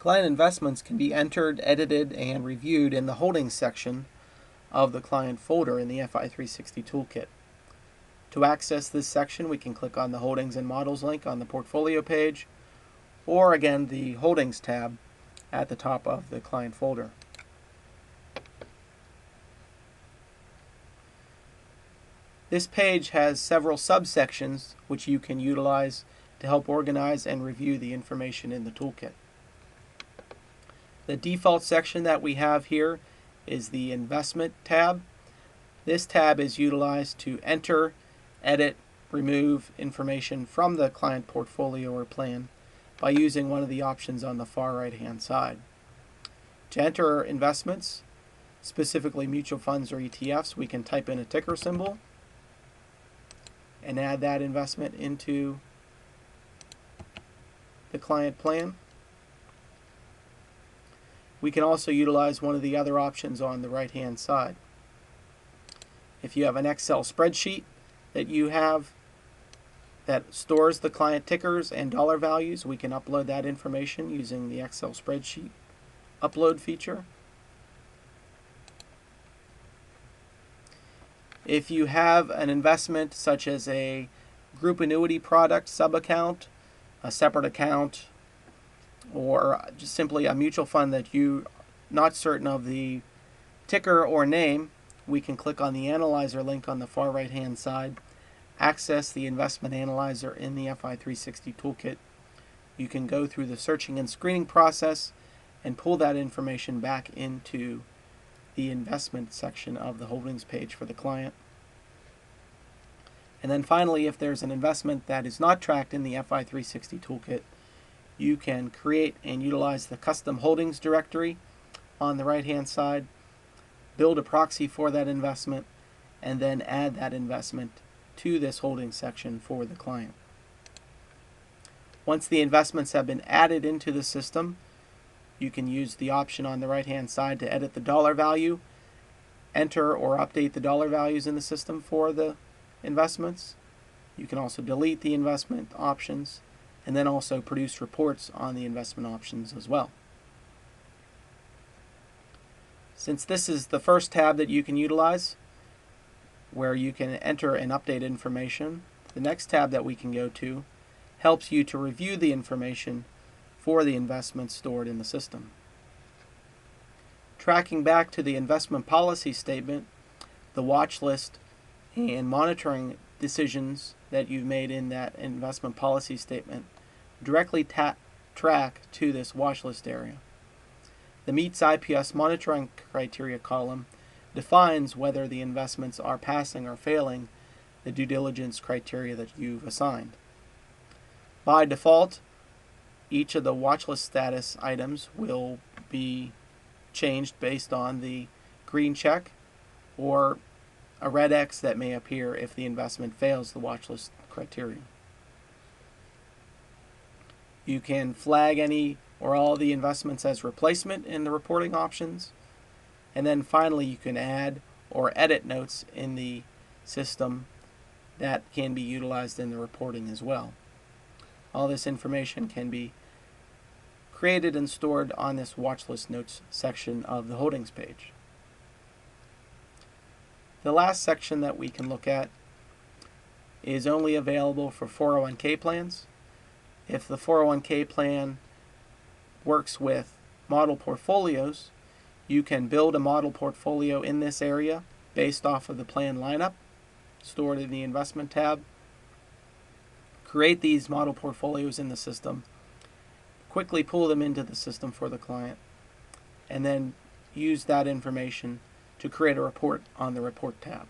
Client investments can be entered, edited, and reviewed in the Holdings section of the client folder in the fi360 Toolkit. To access this section, we can click on the Holdings and Models link on the Portfolio page, or again the Holdings tab at the top of the client folder. This page has several subsections which you can utilize to help organize and review the information in the toolkit. The default section that we have here is the Investment tab. This tab is utilized to enter, edit, remove information from the client portfolio or plan by using one of the options on the far right hand side. To enter investments, specifically mutual funds or ETFs, we can type in a ticker symbol and add that investment into the client plan. We can also utilize one of the other options on the right hand side. If you have an Excel spreadsheet that you have that stores the client tickers and dollar values, we can upload that information using the Excel spreadsheet upload feature. If you have an investment such as a group annuity product sub-account, a separate account, or just simply a mutual fund that you're not certain of the ticker or name, we can click on the Analyzer link on the far right hand side, access the Investment Analyzer in the fi360 Toolkit. You can go through the searching and screening process and pull that information back into the investment section of the holdings page for the client. And then finally, if there's an investment that is not tracked in the fi360 Toolkit, you can create and utilize the custom holdings directory on the right hand side, build a proxy for that investment, and then add that investment to this holdings section for the client. Once the investments have been added into the system, you can use the option on the right hand side to edit the dollar value, enter or update the dollar values in the system for the investments. You can also delete the investment options and then also produce reports on the investment options as well. Since this is the first tab that you can utilize where you can enter and update information, the next tab that we can go to helps you to review the information for the investments stored in the system. Tracking back to the investment policy statement, the watch list and monitoring decisions that you've made in that investment policy statement directly track to this watch list area. The Meets IPS monitoring criteria column defines whether the investments are passing or failing the due diligence criteria that you've assigned. By default, each of the watch list status items will be changed based on the green check or a red X that may appear if the investment fails the watch list criteria. You can flag any or all the investments as replacement in the reporting options. And then finally, you can add or edit notes in the system that can be utilized in the reporting as well. All this information can be created and stored on this watch list notes section of the holdings page. The last section that we can look at is only available for 401k plans. If the 401k plan works with model portfolios, you can build a model portfolio in this area based off of the plan lineup stored in the Investment tab. Create these model portfolios in the system, quickly pull them into the system for the client, and then use that information to create a report on the Report tab.